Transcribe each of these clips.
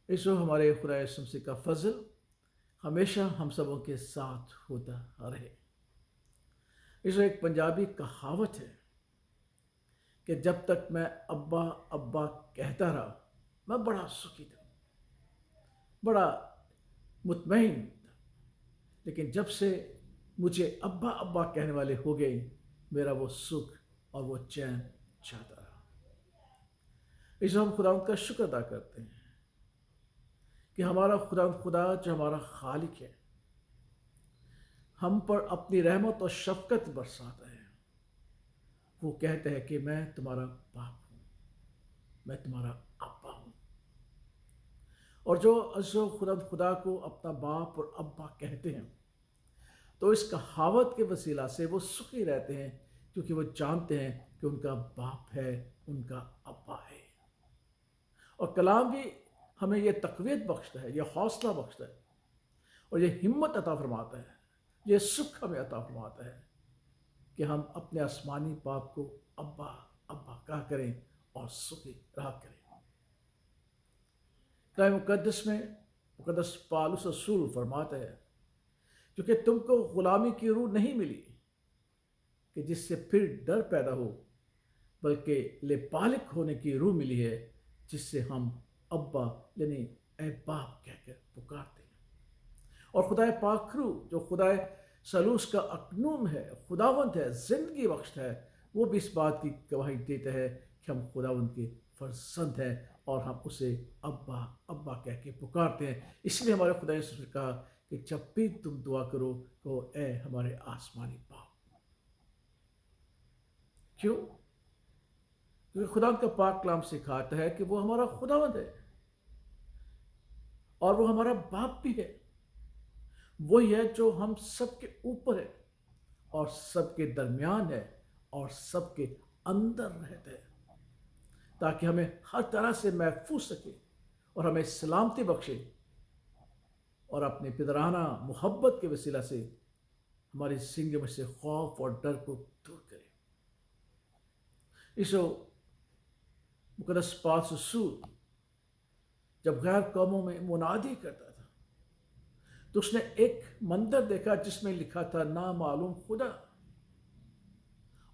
इसो हमारे खुदा यीशु मसीह का फजल हमेशा हम सबों के साथ होता रहे। इसो एक पंजाबी कहावत है कि जब तक मैं अब्बा अब्बा कहता रहा मैं बड़ा सुखी था, बड़ा मुतमईन था। लेकिन जब से मुझे अब्बा अब्बा कहने वाले हो गए, मेरा वो सुख और वो चैन जाता रहा। इसो हम खुदा का शुक्र अदा करते हैं कि हमारा खुदा जो हमारा खालिक है, हम पर अपनी रहमत और शफकत बरसाता है। वो कहते हैं कि मैं तुम्हारा बाप हूँ, मैं तुम्हारा अब्बा हूँ। और जो अज़ो खुदा को अपना बाप और अब्बा कहते हैं, तो इस कहावत के वसीला से वो सुखी रहते हैं, क्योंकि वो जानते हैं कि उनका बाप है, उनका अब्बा है। और कलाम भी हमें यह तक़वियत बख्शता है, यह हौसला बख्शता है और यह हिम्मत अता फरमाता है, यह सुख हमें अता फरमाता है कि हम अपने आसमानी बाप को अब्बा अब्बा कहा करें और सुखी रहा करें। कलाम मुक़द्दस में मुक़द्दस पौलुस रसूल फरमाता है, क्योंकि तुमको ग़ुलामी की रूह नहीं मिली कि जिससे फिर डर पैदा हो, बल्कि लेपालिक होने की रूह मिली है, जिससे हम अब्बा यानी ए बाप कहकर पुकारते हैं। और खुदाए पाखरू जो खुदाए सलूस का अकनूम है, खुदावंत है, ज़िंदगी बख्शता है, वो भी इस बात की गवाही देता है कि हम खुदावंत के फर्जंद हैं और हम उसे अब्बा अब्बा कह के पुकारते हैं। इसलिए हमारे खुदा ने कहा कि जब भी तुम दुआ करो तो ए हमारे आसमानी बाप। क्यों? क्योंकि खुदा का पाक कलाम सिखाता है कि वो हमारा खुदावंद है और वो हमारा बाप भी है। वही है जो हम सबके ऊपर है और सबके दरमियान है और सबके अंदर रहता है, ताकि हमें हर तरह से महफूज सके और हमें सलामती बख्शे और अपने पिदराना मोहब्बत के वसीला से हमारी जिंदगी में से खौफ और डर को दूर करे। इसो मुक़द्दस पौलुस रसूल जब गैर कौमों में मुनादी करता था, तो उसने एक मंदिर देखा जिसमें लिखा था नामालूम खुदा।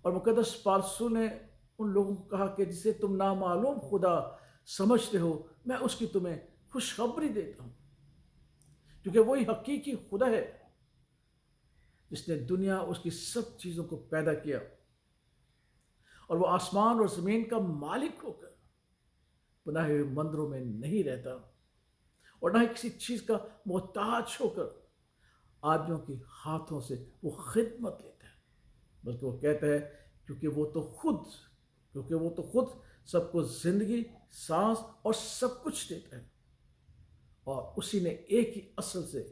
और मुक़द्दस पौलुस रसूल ने उन लोगों को कहा कि जिसे तुम नामालूम खुदा समझते हो, मैं उसकी तुम्हें खुशखबरी देता हूँ, क्योंकि वही हकीकी खुदा है जिसने दुनिया उसकी सब चीज़ों को पैदा किया और वो आसमान और ज़मीन का मालिक होकर बनाए हुए मंदिरों में नहीं रहता और ना ही किसी चीज़ का मोहताज होकर आदमियों के हाथों से वो खिदमत लेता है, बल्कि वो कहता है क्योंकि वो तो खुद सबको ज़िंदगी, सांस और सब कुछ देता है और उसी ने एक ही असल से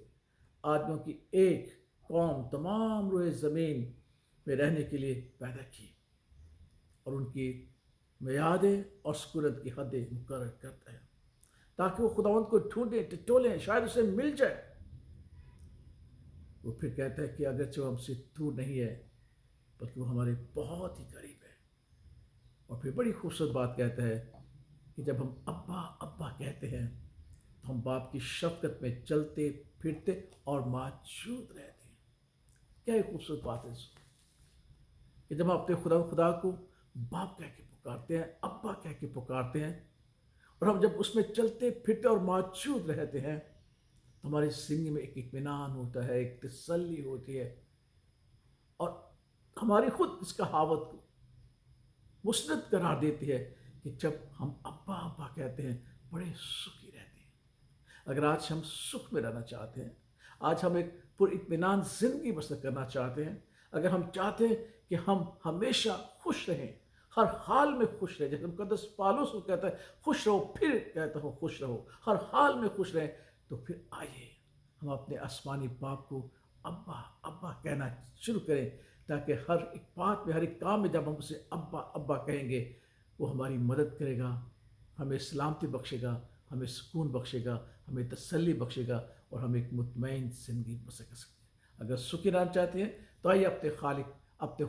आदमियों की एक कौम तमाम रोए ज़मीन में रहने के लिए पैदा की और उनकी मियादें और सुकूनत की हदें मुकर्रर करता है, ताकि वो खुदावंत को ढूंढें, टटोलें, शायद उसे मिल जाए। वो फिर कहता है कि अगरचे वो हमसे दूर नहीं है, बल्कि वो हमारे बहुत ही करीब है। और फिर बड़ी खूबसूरत बात कहता है कि जब हम अब्बा अब्बा कहते हैं, तो हम बाप की शफकत में चलते फिरते और मौजूद रहते हैं। क्या एक खूबसूरत बात है कि जब हम अपने खुदा को बाप कह के पुकारते हैं, अब्बा कह के पुकारते हैं, और हम जब उसमें चलते फिरते और मौजूद रहते हैं, तो हमारी जिंदगी में एक इत्मीनान होता है, एक तसल्ली होती है और हमारी खुद इस कहावत को मुस्नद करार देती है कि जब हम अब्बा अब्बा कहते हैं, बड़े सुखी रहते हैं। अगर आज हम सुख में रहना चाहते हैं, आज हम एक पुरइत्मीनान जिंदगी बसर करना चाहते हैं, अगर हम चाहते हैं कि हम हमेशा खुश रहें, हर हाल में खुश रहें, जैसे मुक़द्दस पौलुस को कहता है खुश रहो, फिर कहता हूँ खुश रहो, हर हाल में खुश रहें, तो फिर आइए हम अपने आसमानी बाप को अब्बा अब्बा कहना शुरू करें, ताकि हर एक बात में, हर एक काम में जब हम उसे अब्बा अब्बा कहेंगे, वो हमारी मदद करेगा, हमें सलामती बख्शेगा, हमें सुकून बख्शेगा, हमें तसल्ली बख्शेगा और हम एक मुतमईन ज़िंदगी बसर कर सकते हैं। अगर सुखी रहना चाहते हैं तो आइए अपने खालिक, अपने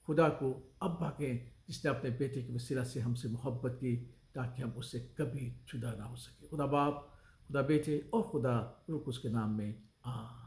खुदा को अब्बा कहें, जिसने अपने बेटे के वसीला से हमसे मोहब्बत की, تاکہ ہم اس سے کبھی جدا نہ ہو سکے۔ خدا باپ، خدا بیٹے اور خدا روح القدس کے نام میں آمین۔